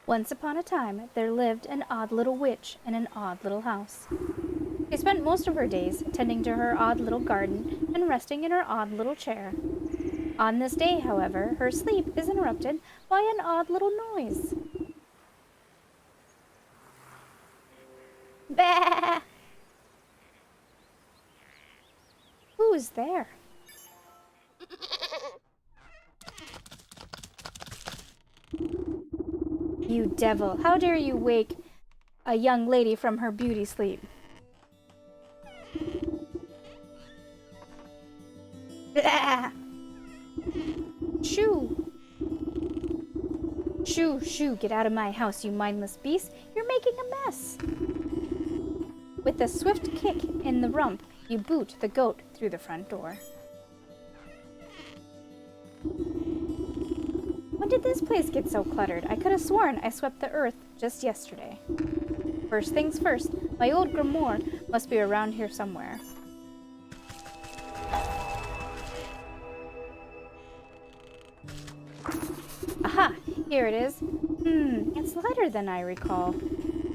Once upon a time, there lived an odd little witch in an odd little house. She spent most of her days tending to her odd little garden and resting in her odd little chair. On this day, however, her sleep is interrupted by an odd little noise. Bah! Who is there? You devil, how dare you wake a young lady from her beauty sleep? Blah! Shoo! Shoo, shoo, get out of my house, you mindless beast. You're making a mess. With a swift kick in the rump, you boot the goat through the front door. When did this place get so cluttered? I could have sworn I swept the earth just yesterday. First things first, my old grimoire must be around here somewhere. Aha! Here it is. It's lighter than I recall.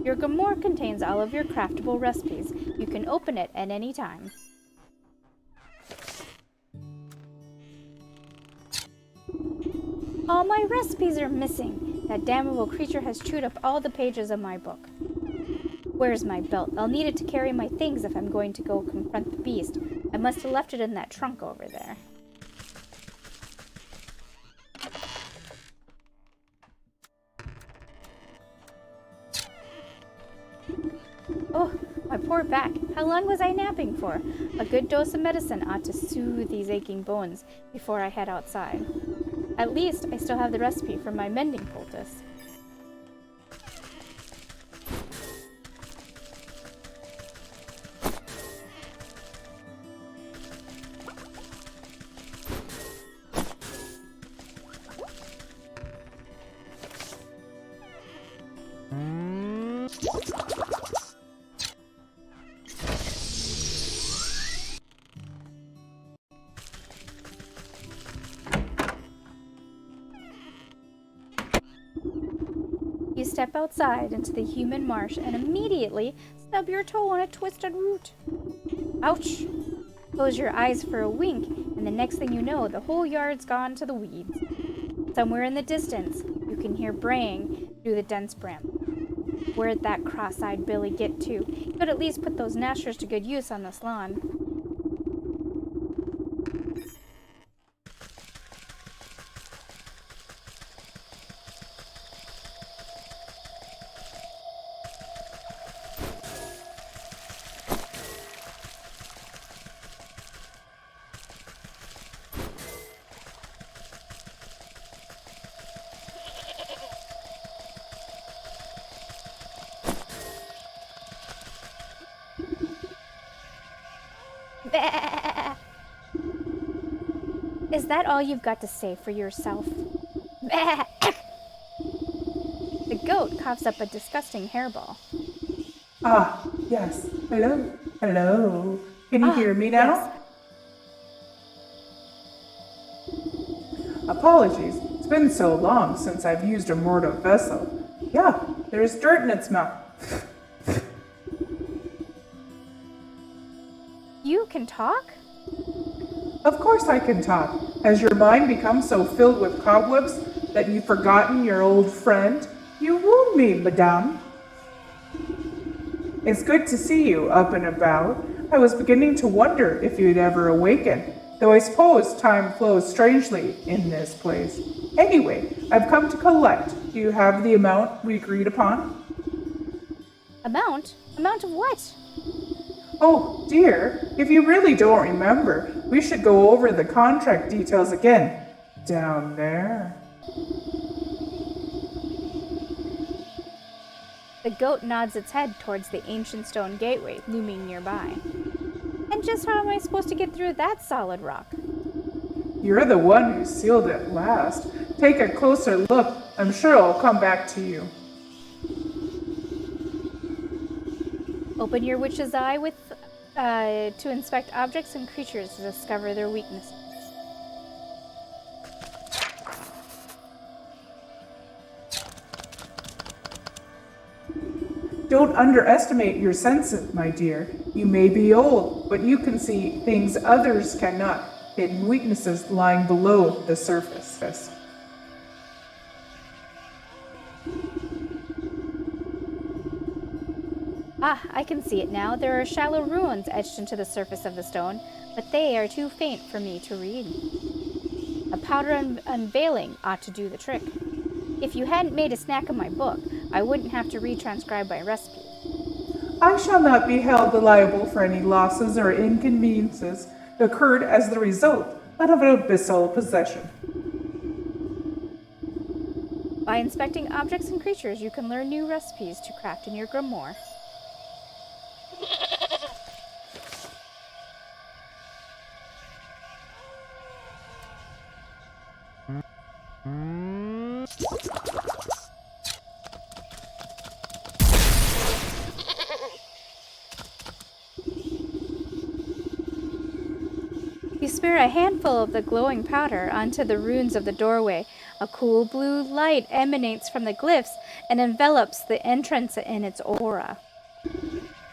Your grimoire contains all of your craftable recipes. You can open it at any time. All my recipes are missing. That damnable creature has chewed up all the pages of my book. Where's my belt? I'll need it to carry my things if I'm going to go confront the beast. I must have left it in that trunk over there. Oh, my poor back. How long was I napping for? A good dose of medicine ought to soothe these aching bones before I head outside. At least I still have the recipe for my mending poultice. You step outside into the human marsh and immediately stub your toe on a twisted root. Ouch! Close your eyes for a wink, and the next thing you know, the whole yard's gone to the weeds. Somewhere in the distance, you can hear braying through the dense bram. Where'd that cross-eyed Billy get to? He could at least put those gnashers to good use on this lawn. Bah! Is that all you've got to say for yourself? Bah! The goat coughs up a disgusting hairball. Ah, yes. Hello. Hello. Can you hear me now? Yes. Apologies. It's been so long since I've used a mortal vessel. Yeah, there's dirt in its mouth. You can talk? Of course I can talk. Has your mind become so filled with cobwebs that you've forgotten your old friend? You wound me, madame. It's good to see you up and about. I was beginning to wonder if you'd ever awaken, though I suppose time flows strangely in this place. Anyway, I've come to collect. Do you have the amount we agreed upon? Amount? Amount of what? Oh, dear, if you really don't remember, we should go over the contract details again. Down there. The goat nods its head towards the ancient stone gateway looming nearby. And just how am I supposed to get through that solid rock? You're the one who sealed it last. Take a closer look. I'm sure it'll come back to you. Open your witch's eye with to inspect objects and creatures to discover their weaknesses. Don't underestimate your senses, my dear. You may be old, but you can see things others cannot, hidden weaknesses lying below the surface. Ah, I can see it now. There are shallow runes etched into the surface of the stone, but they are too faint for me to read. A powder unveiling ought to do the trick. If you hadn't made a snack of my book, I wouldn't have to retranscribe my recipe. I shall not be held liable for any losses or inconveniences occurred as the result of an abyssal possession. By inspecting objects and creatures, you can learn new recipes to craft in your grimoire. You smear a handful of the glowing powder onto the runes of the doorway. A cool blue light emanates from the glyphs and envelops the entrance in its aura.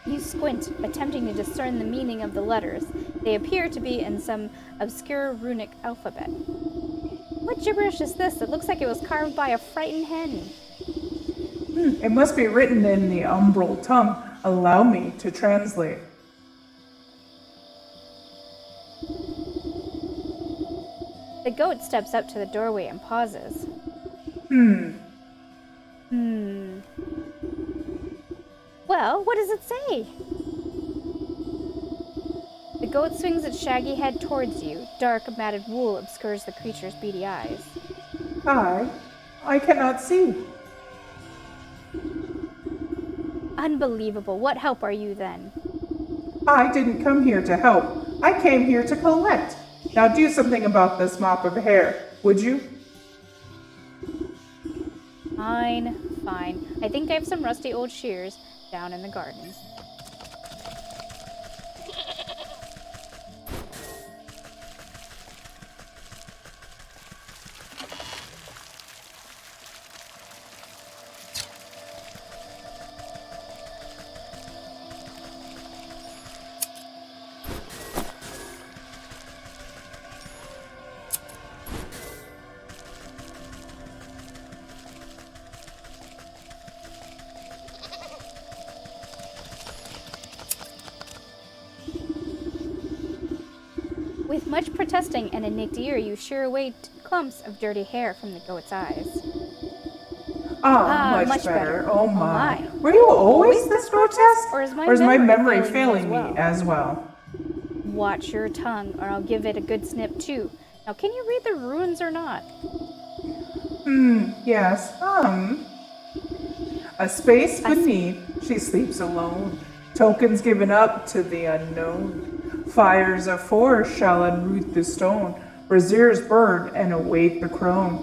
You squint, attempting to discern the meaning of the letters. They appear to be in some obscure runic alphabet. What gibberish is this? It looks like it was carved by a frightened hen. It must be written in the umbral tongue. Allow me to translate. The goat steps up to the doorway and pauses. Well, what does it say? The goat swings its shaggy head towards you. Dark, matted wool obscures the creature's beady eyes. I cannot see. Unbelievable. What help are you then? I didn't come here to help. I came here to collect. Now do something about this mop of hair, would you? Fine. I think I have some rusty old shears down in the garden. With much protesting and a nicked ear, you shear away clumps of dirty hair from the goat's eyes. Much better. Oh my. my. Were you always this grotesque? Or is my memory failing me as well? Watch your tongue, or I'll give it a good snip too. Now, can you read the runes or not? Yes. A space beneath, she sleeps alone. Tokens given up to the unknown. Fires of force shall unroot the stone. Braziers burn and await the crone.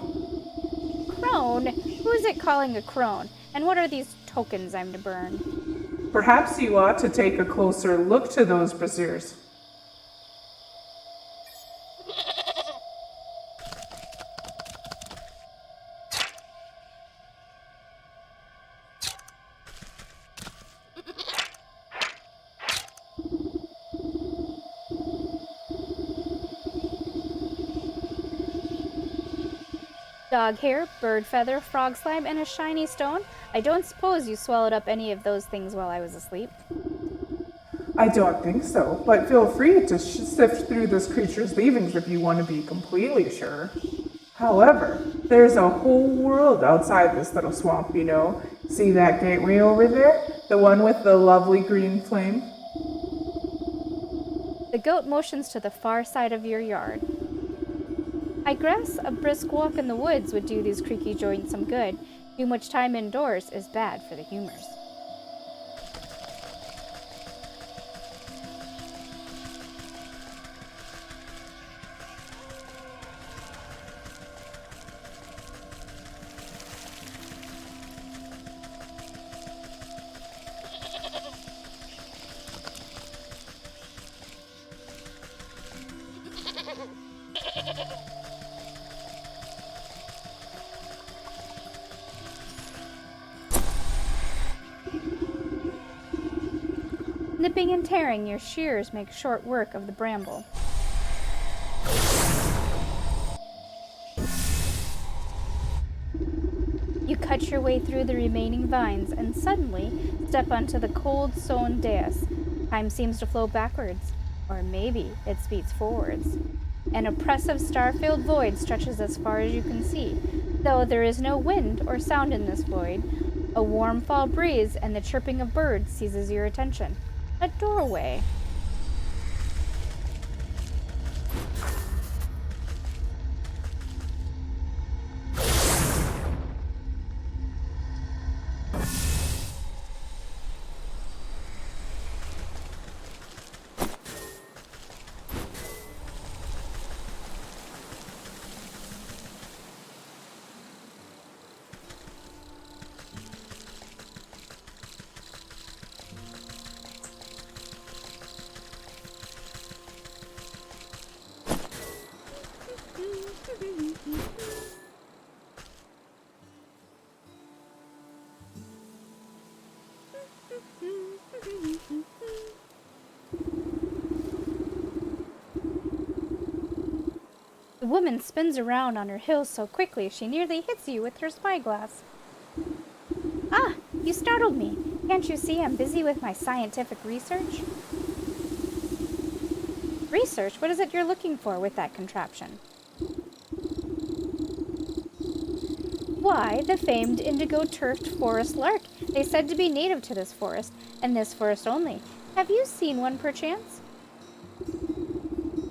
Crone? Who is it calling a crone? And what are these tokens I'm to burn? Perhaps you ought to take a closer look to those braziers. Dog hair, bird feather, frog slime, and a shiny stone? I don't suppose you swallowed up any of those things while I was asleep. I don't think so, but feel free to sift through this creature's leavings if you want to be completely sure. However, there's a whole world outside this little swamp, you know. See that gateway over there? The one with the lovely green flame? The goat motions to the far side of your yard. I guess a brisk walk in the woods would do these creaky joints some good. Too much time indoors is bad for the humors. Nipping and tearing, your shears make short work of the bramble. You cut your way through the remaining vines and suddenly step onto the cold stone dais. Time seems to flow backwards, or maybe it speeds forwards. An oppressive star-filled void stretches as far as you can see, though there is no wind or sound in this void. A warm fall breeze and the chirping of birds seizes your attention. A doorway. The woman spins around on her heels so quickly she nearly hits you with her spyglass. Ah, you startled me. Can't you see I'm busy with my scientific research? Research? What is it you're looking for with that contraption? Why, the famed indigo-turfed forest lark. They said to be native to this forest, and this forest only. Have you seen one perchance?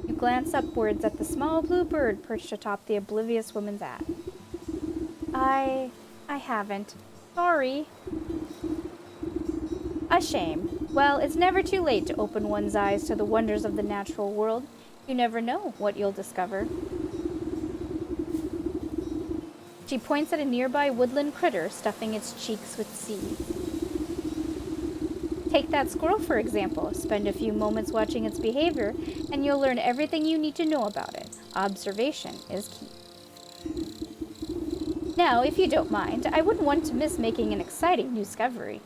You glance upwards at the small blue bird perched atop the oblivious woman's hat. I haven't. Sorry. A shame. Well, it's never too late to open one's eyes to the wonders of the natural world. You never know what you'll discover. She points at a nearby woodland critter stuffing its cheeks with seeds. Take that squirrel, for example. Spend a few moments watching its behavior, and you'll learn everything you need to know about it. Observation is key. Now, if you don't mind, I wouldn't want to miss making an exciting new discovery.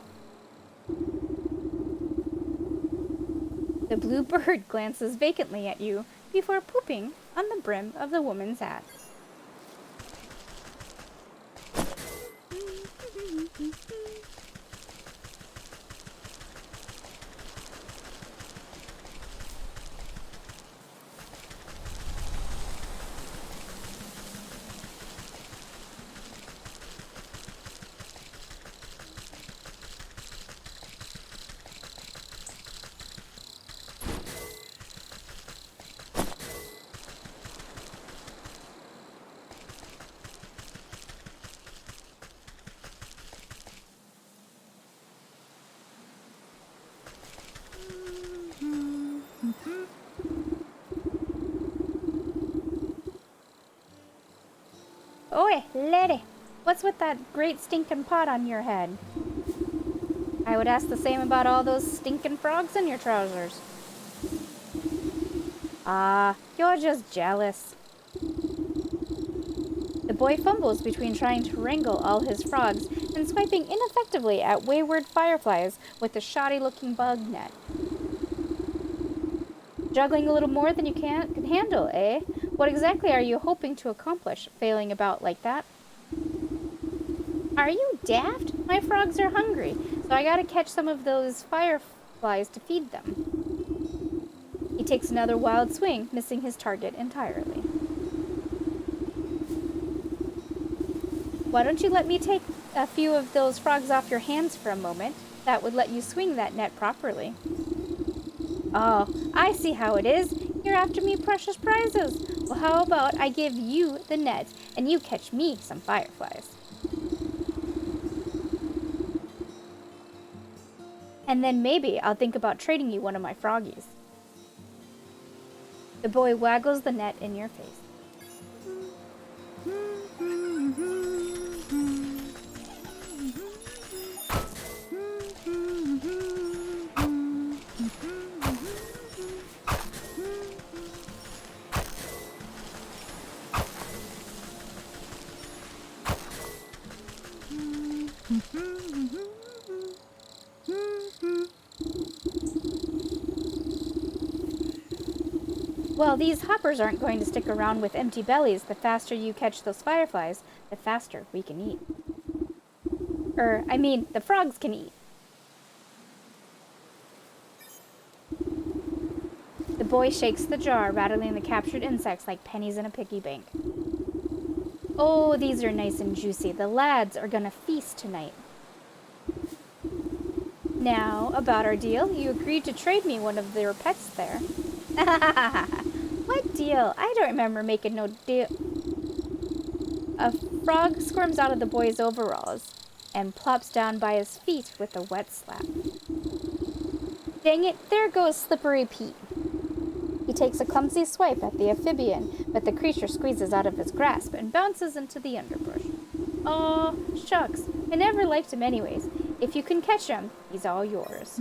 The blue bird glances vacantly at you before pooping on the brim of the woman's hat. Oi, lady, what's with that great stinking pot on your head? I would ask the same about all those stinking frogs in your trousers. Ah, you're just jealous. The boy fumbles between trying to wrangle all his frogs and swiping ineffectively at wayward fireflies with the shoddy-looking bug net. Juggling a little more than you can handle, eh? What exactly are you hoping to accomplish, failing about like that? Are you daft? My frogs are hungry, so I gotta catch some of those fireflies to feed them. He takes another wild swing, missing his target entirely. Why don't you let me take a few of those frogs off your hands for a moment? That would let you swing that net properly. Oh, I see how it is. You're after me precious prizes. Well, how about I give you the net and you catch me some fireflies? And then maybe I'll think about trading you one of my froggies. The boy waggles the net in your face. Well, these hoppers aren't going to stick around with empty bellies. The faster you catch those fireflies, the faster we can eat. The frogs can eat. The boy shakes the jar, rattling the captured insects like pennies in a piggy bank. Oh, these are nice and juicy. The lads are gonna feast tonight. Now, about our deal, you agreed to trade me one of your pets there. What deal? I don't remember making no deal. A frog squirms out of the boy's overalls and plops down by his feet with a wet slap. Dang it, there goes Slippery Pete. He takes a clumsy swipe at the amphibian, but the creature squeezes out of his grasp and bounces into the underbrush. Aw, shucks. I never liked him anyways. If you can catch him, he's all yours.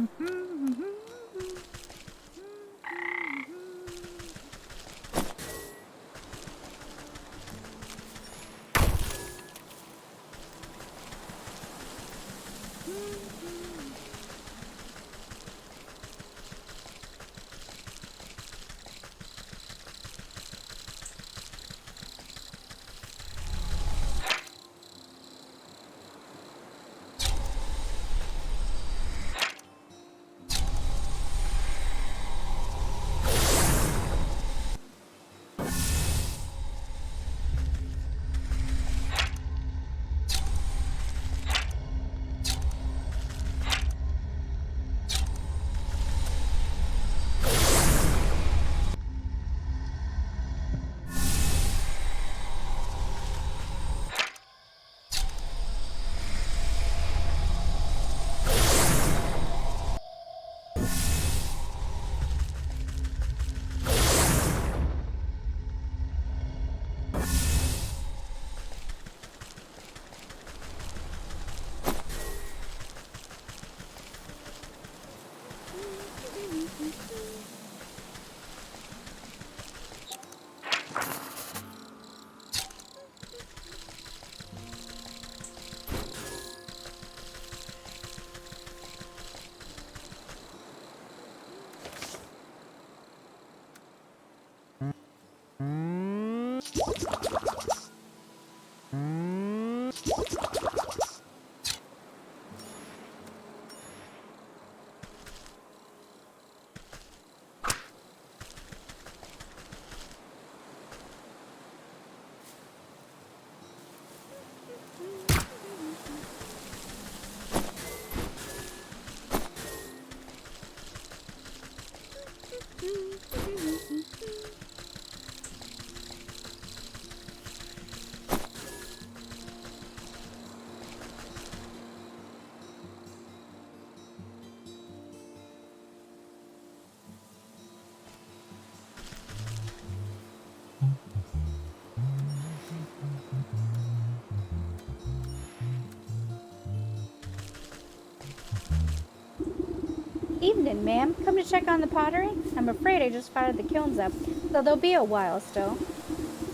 Evening, ma'am. Come to check on the pottery? I'm afraid I just fired the kilns up, so there'll be a while still.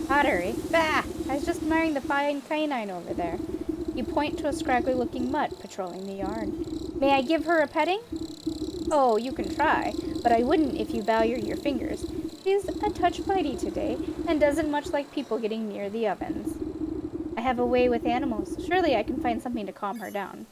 Pottery? Bah! I was just admiring the fine canine over there. You point to a scraggly-looking mutt patrolling the yard. May I give her a petting? Oh, you can try, but I wouldn't if you value your fingers. She's a touch bitey today, and doesn't much like people getting near the ovens. I have a way with animals. Surely I can find something to calm her down.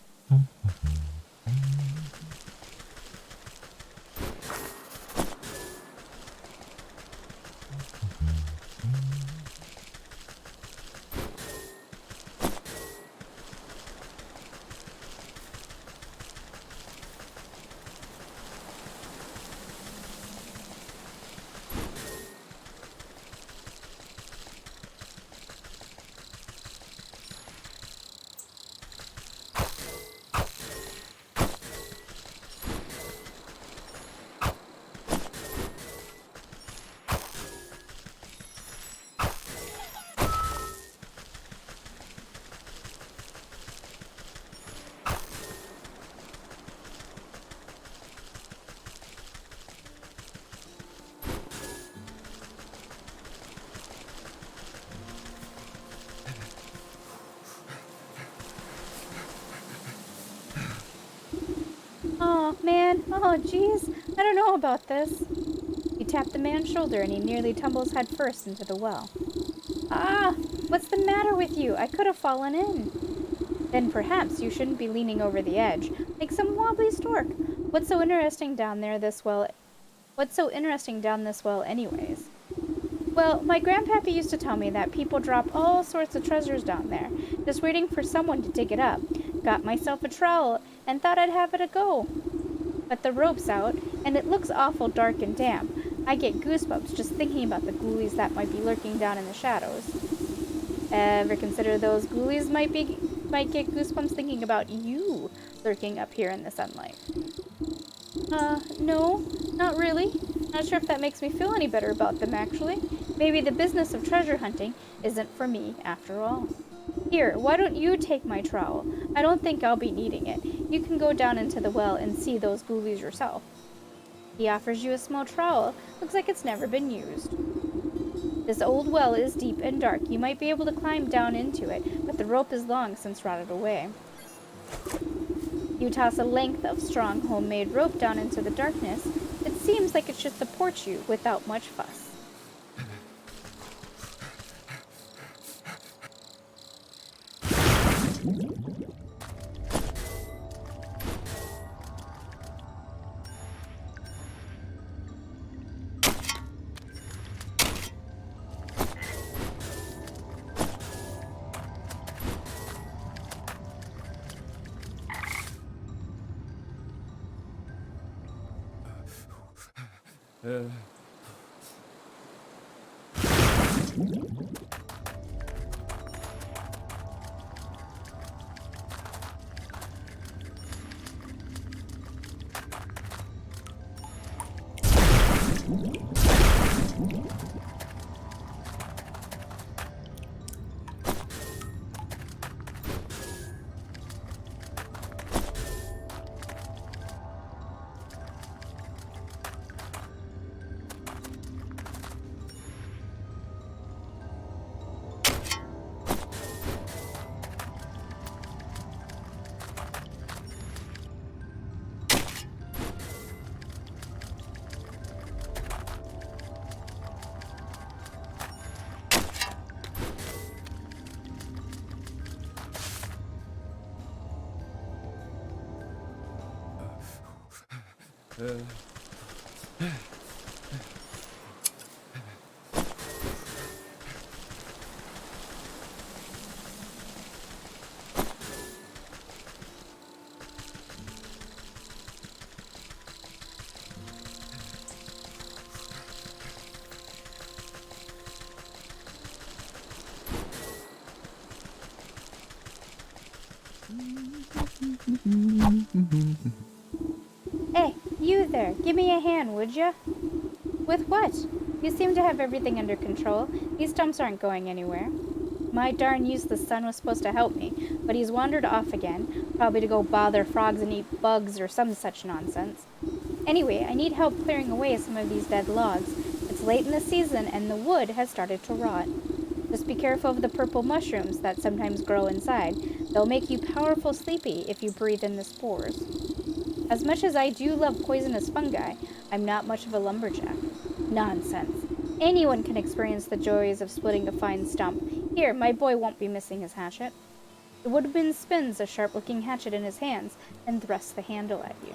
Oh, man. Oh, jeez. I don't know about this. You tap the man's shoulder and he nearly tumbles headfirst into the well. Ah! What's the matter with you? I could have fallen in. Then perhaps you shouldn't be leaning over the edge, like some wobbly stork. What's so interesting down this well anyways? Well, my grandpappy used to tell me that people drop all sorts of treasures down there, just waiting for someone to dig it up. Got myself a trowel and thought I'd have it a go. But the rope's out, and it looks awful dark and damp. I get goosebumps just thinking about the ghoulies that might be lurking down in the shadows. Ever consider those ghoulies might get goosebumps thinking about you lurking up here in the sunlight? No, not really. Not sure if that makes me feel any better about them, actually. Maybe the business of treasure hunting isn't for me, after all. Here, why don't you take my trowel? I don't think I'll be needing it. You can go down into the well and see those ghoulies yourself. He offers you a small trowel. Looks like it's never been used. This old well is deep and dark. You might be able to climb down into it, but the rope is long since rotted away. You toss a length of strong homemade rope down into the darkness. It seems like it should support you without much fuss. Hey, you there, give me a hand, would ya? With what? You seem to have everything under control. These stumps aren't going anywhere. My darn useless son was supposed to help me, but he's wandered off again, probably to go bother frogs and eat bugs or some such nonsense. Anyway, I need help clearing away some of these dead logs. It's late in the season and the wood has started to rot. Just be careful of the purple mushrooms that sometimes grow inside. They'll make you powerful sleepy if you breathe in the spores. As much as I do love poisonous fungi, I'm not much of a lumberjack. Nonsense. Anyone can experience the joys of splitting a fine stump. Here, my boy won't be missing his hatchet. The woodman spins a sharp-looking hatchet in his hands and thrusts the handle at you.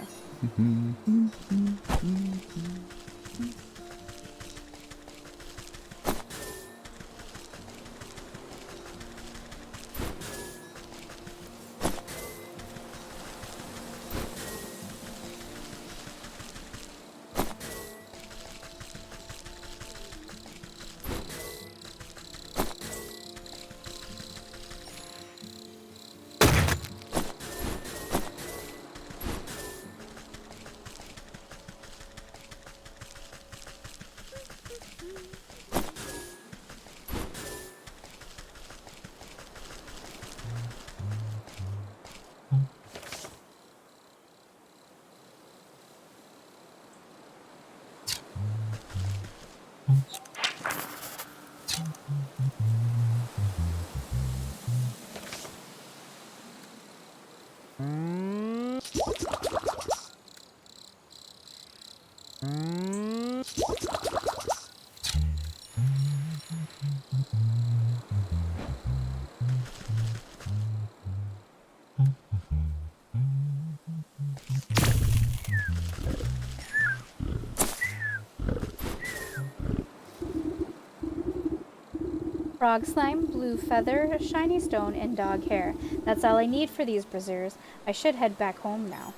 Frog slime, blue feather, a shiny stone, and dog hair. That's all I need for these braziers. I should head back home now.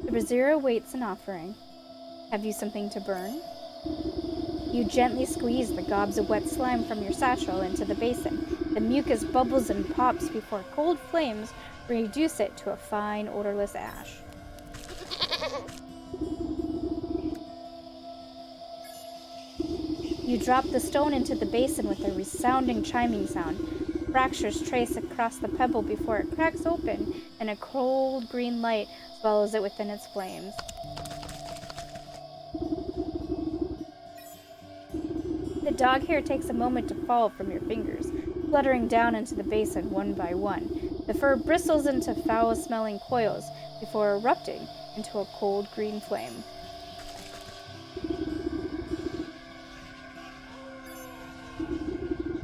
The brazier awaits an offering. Have you something to burn? You gently squeeze the gobs of wet slime from your satchel into the basin. The mucus bubbles and pops before cold flames reduce it to a fine, odorless ash. You drop the stone into the basin with a resounding chiming sound. Fractures trace across the pebble before it cracks open, and a cold green light swallows it within its flames. The dog hair takes a moment to fall from your fingers, fluttering down into the basin one by one. The fur bristles into foul-smelling coils before erupting into a cold green flame.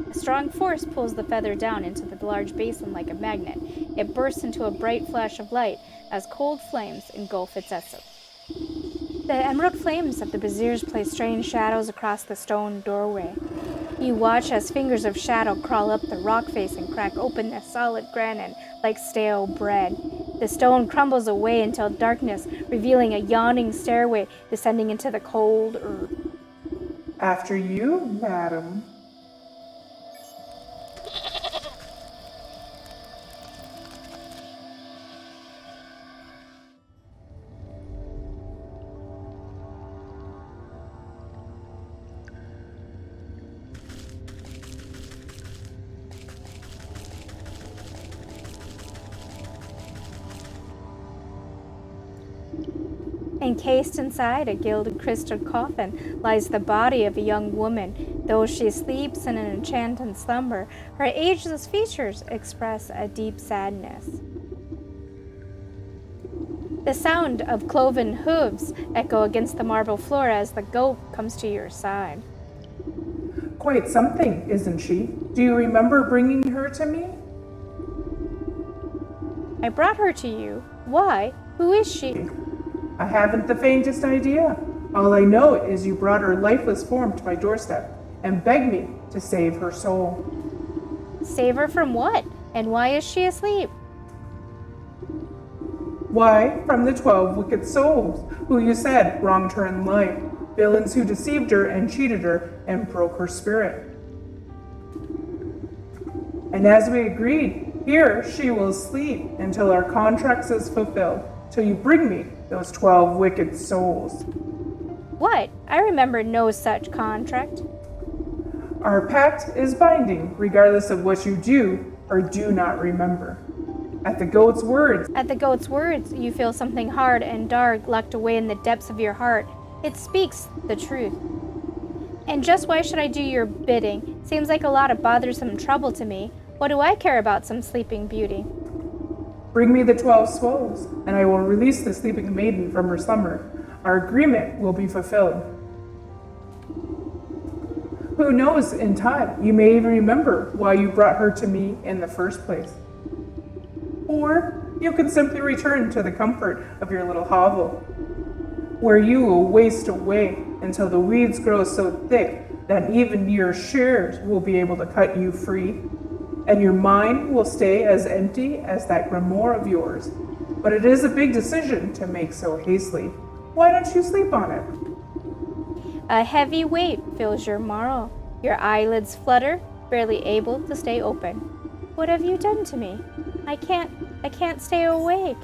A strong force pulls the feather down into the large basin like a magnet. It bursts into a bright flash of light as cold flames engulf its essence. The emerald flames of the braziers play strange shadows across the stone doorway. You watch as fingers of shadow crawl up the rock face and crack open the solid granite like stale bread. The stone crumbles away until darkness, revealing a yawning stairway descending into the cold earth. After you, madam. Encased inside a gilded crystal coffin lies the body of a young woman. Though she sleeps in an enchanted slumber, her ageless features express a deep sadness. The sound of cloven hooves echo against the marble floor as the goat comes to your side. Quite something, isn't she? Do you remember bringing her to me? I brought her to you. Why? Who is she? I haven't the faintest idea. All I know is you brought her lifeless form to my doorstep and begged me to save her soul. Save her from what? And why is she asleep? Why, from the 12 wicked souls, who you said wronged her in life, villains who deceived her and cheated her and broke her spirit. And as we agreed, here she will sleep until our contract is fulfilled, till you bring me those 12 wicked souls. What? I remember no such contract. Our pact is binding, regardless of what you do or do not remember. At the goat's words, You feel something hard and dark locked away in the depths of your heart. It speaks the truth. And just why should I do your bidding? Seems like a lot of bothersome trouble to me. What do I care about some sleeping beauty? bring me the 12 souls, and I will release the sleeping maiden from her slumber. Our agreement will be fulfilled. Who knows, in time, you may even remember why you brought her to me in the first place. Or you can simply return to the comfort of your little hovel, where you will waste away until the weeds grow so thick that even your shears will be able to cut you free, and your mind will stay as empty as that grimoire of yours. But it is a big decision to make so hastily. Why don't you sleep on it? A heavy weight fills your marrow. Your eyelids flutter, barely able to stay open. What have you done to me? I can't stay awake.